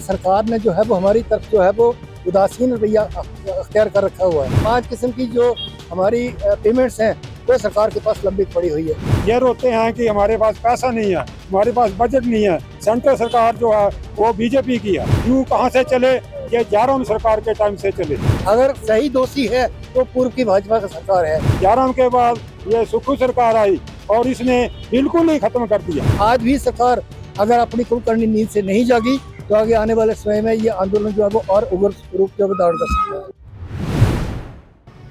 सरकार ने जो है वो हमारी तरफ जो है वो उदासीन रवैया अख्तियार कर रखा हुआ है। 5 किस्म की जो हमारी पेमेंट्स हैं वो सरकार के पास लंबित पड़ी हुई है। ये रोते हैं कि हमारे पास पैसा नहीं है, हमारे पास बजट नहीं है। सेंट्रल सरकार जो है वो बीजेपी की है। यूँ कहाँ से चले? ये जयराम सरकार के टाइम से चले। अगर सही दोषी है तो पूर्व की भाजपा की सरकार है। जयराम के बाद ये सुखू सरकार आई और इसने बिल्कुल ही खत्म कर दिया। आज भी सरकार अगर अपनी कुलकर्णी नींद से नहीं जागी तो आगे आने वाले समय में ये आंदोलन जो है वो और उग्र रूप जो धारण कर सकता है।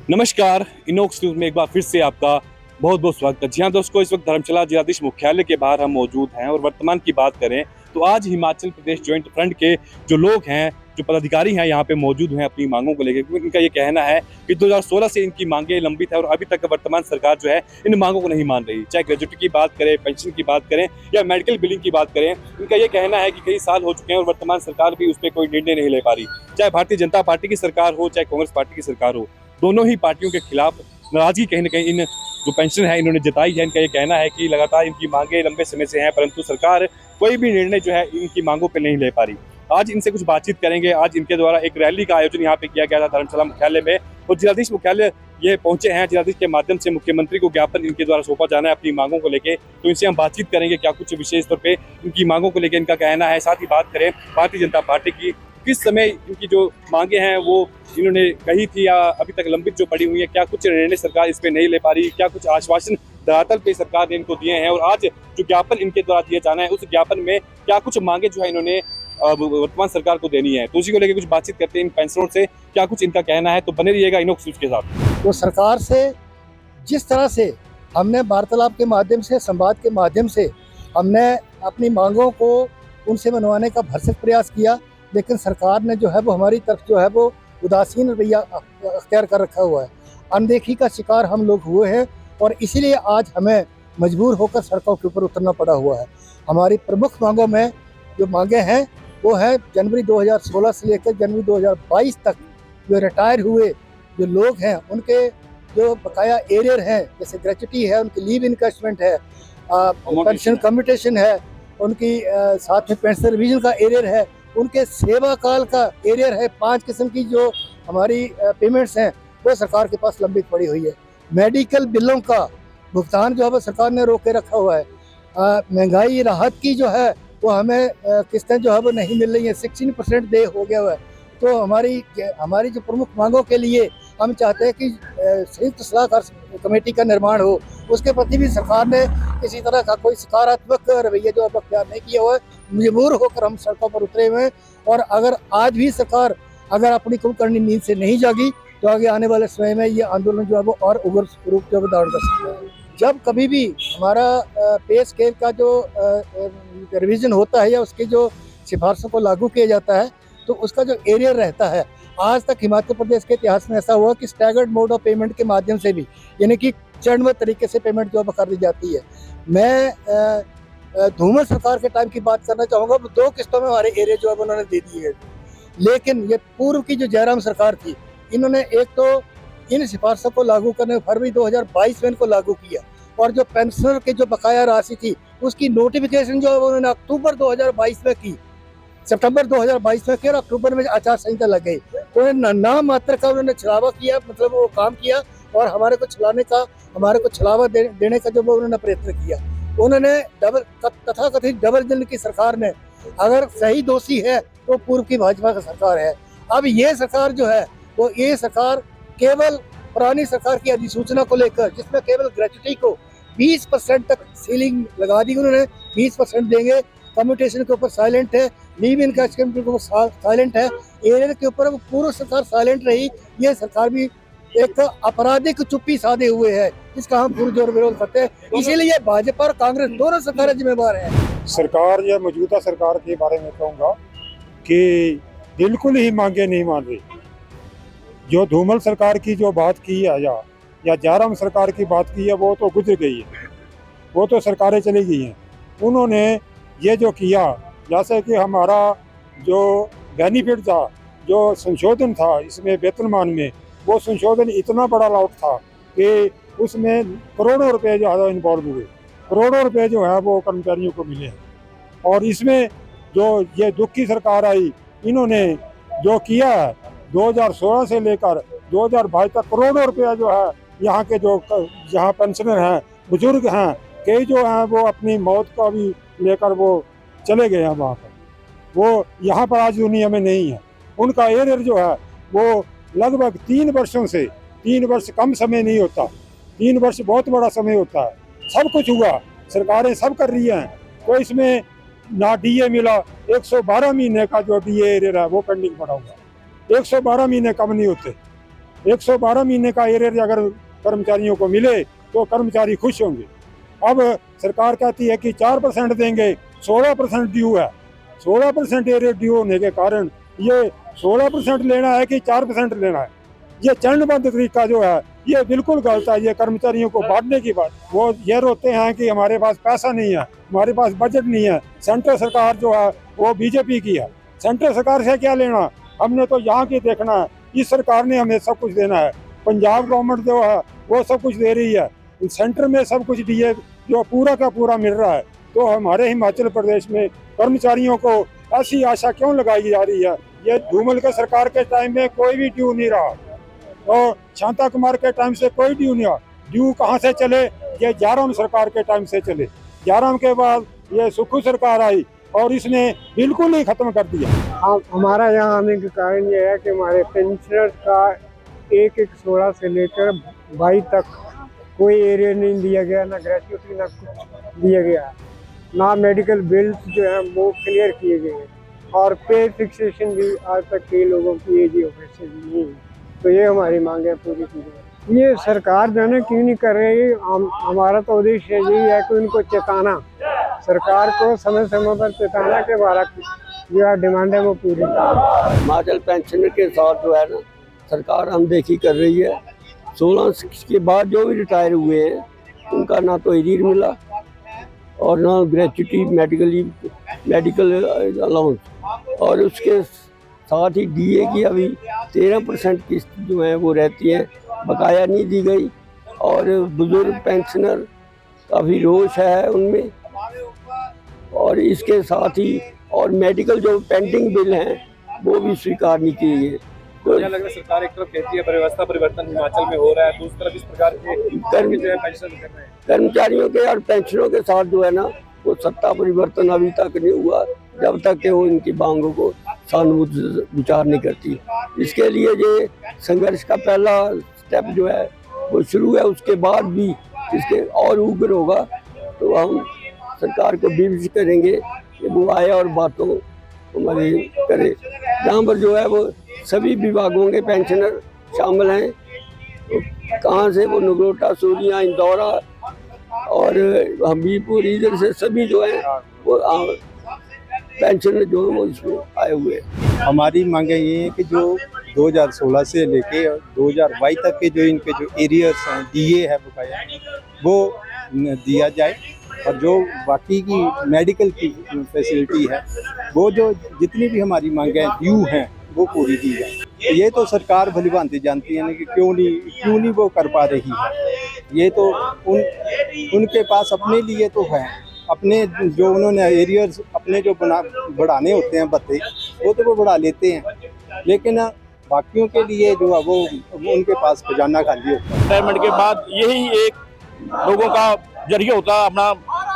नमस्कार, इनोक्स न्यूज में एक बार फिर से आपका बहुत बहुत स्वागत है। जी हाँ दोस्तों, इस वक्त धर्मशाला जिलाधीश मुख्यालय के बाहर हम मौजूद हैं और वर्तमान की बात करें तो आज हिमाचल प्रदेश ज्वाइंट फ्रंट के जो लोग हैं, जो पदाधिकारी हैं, यहाँ पे मौजूद हैं अपनी मांगों को लेकर। क्योंकि इनका ये कहना है कि 2016 से इनकी मांगें लंबित है और अभी तक वर्तमान सरकार जो है इन मांगों को नहीं मान रही। चाहे ग्रेजुएटी की बात करें, पेंशन की बात करें या मेडिकल बिलिंग की बात करें, इनका ये कहना है कि कई साल हो चुके हैं और वर्तमान सरकार भी उस पर कोई निर्णय नहीं ले पा रही। चाहे भारतीय जनता पार्टी की सरकार हो, चाहे कांग्रेस पार्टी की सरकार हो, दोनों ही पार्टियों के खिलाफ नाराजगी कहीं ना कहीं इन जो पेंशन है इन्होंने जताई है। इनका ये कहना है कि लगातार इनकी मांगे लंबे समय से हैं, परंतु सरकार कोई भी निर्णय जो है इनकी मांगों पे नहीं ले पा रही। आज इनसे कुछ बातचीत करेंगे। आज इनके द्वारा एक रैली का आयोजन यहाँ पे किया गया था धर्मशाला मुख्यालय में और जिलाधीश मुख्यालय ये पहुंचे हैं। जिलाधीश के माध्यम से मुख्यमंत्री को ज्ञापन इनके द्वारा सौंपा जाना है अपनी मांगों को लेकर, तो इनसे हम बातचीत करेंगे क्या कुछ विशेष तौर पे इनकी मांगों को लेकर इनका कहना है। साथ ही बात करें भारतीय जनता पार्टी की, किस समय इनकी जो मांगे हैं वो इन्होंने कही थी या अभी तक लंबित जो पड़ी हुई है, क्या कुछ निर्णय सरकार इस पे नहीं ले पा रही, क्या कुछ आश्वासन धरातल पे सरकार ने इनको दिए हैं और आज जो ज्ञापन इनके द्वारा दिया जाना है उस ज्ञापन में क्या कुछ मांगे जो है इन्होंने वर्तमान सरकार को देनी है, तो उसी को लेकर कुछ बातचीत करते हैं इन पेंशनरों से, क्या कुछ इनका कहना है। तो बने रहिएगा इनोक्स न्यूज के साथ। तो सरकार से जिस तरह से हमने वार्तालाप के माध्यम से, संवाद के माध्यम से हमने अपनी मांगों को उनसे मनवाने का भरसक प्रयास किया, लेकिन सरकार ने जो है वो हमारी तरफ जो है वो उदासीन रवैया अख्तियार कर रखा हुआ है। अनदेखी का शिकार हम लोग हुए हैं और इसीलिए आज हमें मजबूर होकर सड़कों के ऊपर उतरना पड़ा हुआ है। हमारी प्रमुख मांगों में जो मांगे हैं वो है जनवरी 2016 से लेकर जनवरी 2022 तक जो रिटायर हुए जो लोग हैं उनके जो बकाया एरियर हैं, जैसे ग्रेचुटी है, उनकी लीव इनकैशमेंट है, पेंशन कम्यूटेशन है, उनकी साथ में पेंशन रिवीजन का एरियर है, उनके सेवा काल का एरियर है। 5 किस्म की जो हमारी पेमेंट्स हैं वो सरकार के पास लंबित पड़ी हुई है। मेडिकल बिलों का भुगतान जो है सरकार ने रोक के रखा हुआ है। महंगाई राहत की जो है वो हमें किस्तें जो है वो नहीं मिल रही है, 16% दे हो गया हुआ है। तो हमारी जो प्रमुख मांगों के लिए हम चाहते हैं कि संयुक्त सलाहकार कमेटी का निर्माण हो, उसके प्रति भी सरकार ने किसी तरह का कोई सकारात्मक रवैया जो अब अख्तियार नहीं किया हुआ है। मजबूर होकर हम सड़कों पर उतरे हुए हैं और अगर आज भी सरकार अगर अपनी कुलकर्णी नींद से नहीं जागी तो आगे आने वाले समय में ये आंदोलन जो है वो और उग्र रूप जो धारण कर सकता है। जब कभी भी हमारा पे स्केल का जो रिवीजन होता है या उसकी जो सिफारिशों को लागू किया जाता है तो उसका जो एरियर रहता है, आज तक हिमाचल प्रदेश के इतिहास में ऐसा हुआ कि स्टैगर्ड मोड ऑफ पेमेंट के माध्यम से भी, यानी कि चरणबद्ध तरीके से पेमेंट जो कर दी जाती है। मैं धूमल सरकार के टाइम की बात करना चाहूँगा। 2 किस्तों में हमारे एरिया जो है उन्होंने दे दिए है, लेकिन ये पूर्व की जो जयराम सरकार थी इन्होंने एक तो इन सिफारिशों को लागू करने फरवरी 2022 में इनको लागू किया और जो पेंशनर के जो बकाया राशि थी उसकी नोटिफिकेशन जो है उन्होंने अक्टूबर 2022 में की, सितंबर 2022 में की और अक्टूबर में आचार संहिता लग गई। तो नाम मात्र का उन्होंने छलावा किया, मतलब वो काम किया और हमारे को छलावा देने का जो वो उन्होंने प्रयत्न किया। उन्होंने तथाकथित डबल जन की सरकार ने, अगर सही दोषी है तो पूर्व की भाजपा की सरकार है। अब ये सरकार जो है वो ये सरकार केवल पुरानी सरकार की अधिसूचना को लेकर, जिसमें केवल ग्रेचुटी को 20% तक सीलिंग लगा दी उन्होंने, 20% देंगे, कम्यूटेशन के ऊपर साइलेंट है, लीव इनकैशमेंट के ऊपर साइलेंट है, एरियर के ऊपर पूर्व सरकार साइलेंट रही। ये सरकार भी एक आपराधिक चुप्पी साधे हुए है, जिसका हम पुरजोर विरोध करते हैं। इसीलिए भाजपा और कांग्रेस दोनों सरकारें जिम्मेवार हैं। सरकार या मौजूदा सरकार के बारे में कहूँगा कि बिल्कुल ही मांगे नहीं मान रही। जो धूमल सरकार की जो बात की है या जयराम सरकार की बात की है वो तो गुजर गई है, वो तो सरकारें चली गई हैं। उन्होंने ये जो किया, जैसे कि हमारा जो बेनिफिट था, जो संशोधन था इसमें वेतनमान में, वो संशोधन इतना बड़ा लाभ था कि उसमें करोड़ों रुपए जो है इन्वॉल्व हुए, करोड़ों रुपए जो है वो कर्मचारियों को मिले हैं। और इसमें जो ये दुख की सरकार आई, इन्होंने जो किया है 2016 से लेकर 2022 तक करोड़ों रुपया जो है यहाँ के जो यहाँ पेंशनर हैं, बुजुर्ग हैं, कई जो हैं वो अपनी मौत का भी लेकर वो चले गए हैं वहाँ पर, वो यहाँ पर आज दुनिया में नहीं है। उनका एरियर जो है वो लगभग 3 वर्षों से, 3 वर्ष कम समय नहीं होता, 3 वर्ष बहुत बड़ा समय होता है। सब कुछ हुआ, सरकारें सब कर रही हैं, कोई इसमें ना डीए मिला। 112 महीने का जो डीए एरियर है वो पेंडिंग पड़ा हुआ, 112 महीने कम नहीं होते। 112 महीने का एरियर अगर कर्मचारियों को मिले तो कर्मचारी खुश होंगे। अब सरकार कहती है कि 4% देंगे, 16% ड्यू है। 16% एरियर ड्यू होने के कारण ये 16% लेना है कि 4% लेना है, ये चरणबद्ध तरीका जो है ये बिल्कुल गलत है। ये कर्मचारियों को बांटने की बात, वो ये रोते हैं कि हमारे पास पैसा नहीं है, हमारे पास बजट नहीं है। सेंट्रल सरकार जो है वो बीजेपी की है, सेंट्रल सरकार से क्या लेना, हमने तो यहाँ की देखना है। इस सरकार ने हमें सब कुछ देना है, पंजाब गवर्नमेंट जो है वो सब कुछ दे रही है, सेंटर में सब कुछ डीए जो पूरा का पूरा मिल रहा है। तो हमारे हिमाचल प्रदेश में कर्मचारियों को ऐसी आशा क्यों लगाई जा रही है? ये धूमल के सरकार के टाइम में कोई भी ड्यू नहीं रहा और शांता कुमार के टाइम से कोई ड्यू नहीं रहा। ड्यू कहाँ से चले? ये जयराम सरकार के टाइम से चले। जयराम के बाद ये सुक्खू सरकार आई और इसने बिल्कुल ही खत्म कर दिया। हमारा यहाँ आने के कारण ये है कि हमारे पेंशनर्स का 1/16 से लेकर 22 तक कोई एरिया नहीं दिया गया, ना ग्रेचुइटी ना कुछ दिया गया, ना मेडिकल बिल्स जो है वो क्लियर किए गए हैं और पे फिक्सेशन भी आज तक कई लोगों की एज ऑफिस नहीं है। तो ये हमारी मांग है पूरी चीज़ें। ये सरकार जो है ना क्यों नहीं कर रही, हमारा तो उद्देश्य यही है कि उनको चेताना, सरकार को समय समय पर चेताना के हमारा जो है डिमांड है वो पूरी। हिमाचल पेंशनर के साथ जो है ना सरकार अनदेखी कर रही है। 16 के बाद जो भी रिटायर हुए हैं उनका ना तो एरियर मिला और ना ग्रेचुइटी, मेडिकल अलाउंस, और उसके साथ ही डीए की अभी 13% किस्त जो है वो रहती है, बकाया नहीं दी गई। और बुजुर्ग पेंशनर काफ़ी रोष है उनमें, और इसके साथ ही और मेडिकल जो पेंडिंग बिल हैं वो भी स्वीकार नहीं किए गए। तो लग रहा है सरकार एक तरफ कहती है व्यवस्था परिवर्तन हिमाचल में हो रहा है, दूसरी तरफ इस प्रकार के जो है पेंशन कर रहे हैं। कर्मचारियों के और पेंशनों के साथ जो है ना वो सत्ता परिवर्तन अभी तक नहीं हुआ, जब तक कि वो इनकी मांगों को सानुभूति विचार नहीं करती। इसके लिए ये संघर्ष का पहला स्टेप जो है वो शुरू है, उसके बाद भी इसके और उग्र होगा तो हम सरकार को विमर्श करेंगे कि वो आए और बातों हमारी करे। जहाँ पर जो है वो सभी विभागों के पेंशनर शामिल हैं, तो कहाँ से वो नगरोटा, सूरिया, इंदौरा और हमीरपुर, इधर से सभी जो है वो पेंशनर जो है वो इसमें आए हुए हैं। हमारी मांगे ये है कि जो 2016 से लेके 2022 तक के जो इनके जो एरियर्स हैं, डीए है बकाया, वो दिया जाए, और जो बाकी की मेडिकल की फैसिलिटी है वो जो जितनी भी हमारी मांगे ड्यू हैं वो पूरी की जाए। ये तो सरकार भली भांति जानती है ना कि क्यों नहीं वो कर पा रही है। ये तो उनके पास अपने लिए तो है, अपने जो उन्होंने एरियर्स अपने जो बढ़ाने होते हैं भत्ते वो तो वो बढ़ा लेते हैं, लेकिन बाकियों के लिए जो है वो उनके पास खजाना खाली होता है। रिटायरमेंट के बाद यही एक लोगों का जरिया होता है अपना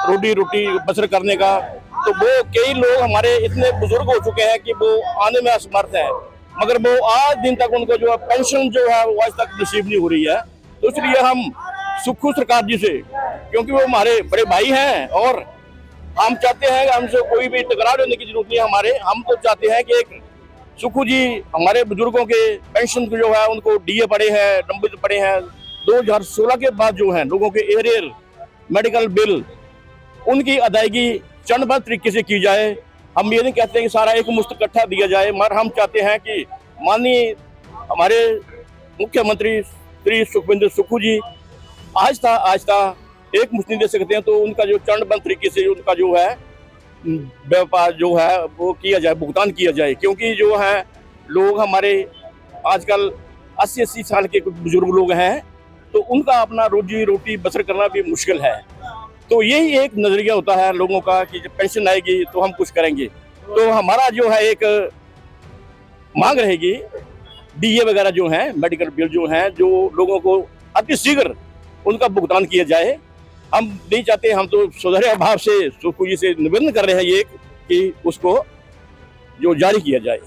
रोटी बसर करने का। तो वो कई लोग हमारे इतने बुजुर्ग हो चुके हैं कि वो आने में असमर्थ हैं, मगर वो आज दिन तक उनको जो है पेंशन जो है वो आज तक नसीब नहीं हो रही है। तो इसलिए हम सुक्खू सरकार जी से, क्योंकि वो हमारे बड़े भाई हैं और हम चाहते हैं कि हमसे कोई भी तकरार होने की जरूरत नहीं है। हम तो चाहते हैं कि एक सुक्खू जी हमारे बुजुर्गों के पेंशन जो है उनको डीए पड़े हैं, लंबित पड़े हैं। 2016 के बाद जो है लोगों के एरियर, मेडिकल बिल, उनकी अदायगी चरणबद्ध तरीके से की जाए। हम ये नहीं कहते हैं कि सारा एक मुश्त इकट्ठा दिया जाए, मगर हम चाहते हैं कि माननीय हमारे मुख्यमंत्री श्री सुखविंदर सुक्खू जी आहिस्ता एक मुश्त नहीं दे सकते हैं, तो उनका जो चरणबद्ध तरीके से उनका जो है व्यापार जो है वो किया जाए, भुगतान किया जाए। क्योंकि जो है लोग हमारे आजकल 80-80 साल के कुछ बुजुर्ग लोग हैं, तो उनका अपना रोजी रोटी बसर करना भी मुश्किल है। तो यही एक नज़रिया होता है लोगों का कि जब पेंशन आएगी तो हम कुछ करेंगे। तो हमारा जो है एक मांग रहेगी, डीए वगैरह जो हैं, मेडिकल बिल जो हैं, जो लोगों को अति शीघ्र उनका भुगतान किया जाए। हम नहीं चाहते, हम तो सुधरे भाव से सुखू जी से निवेदन कर रहे हैं ये कि उसको जो जारी किया जाए।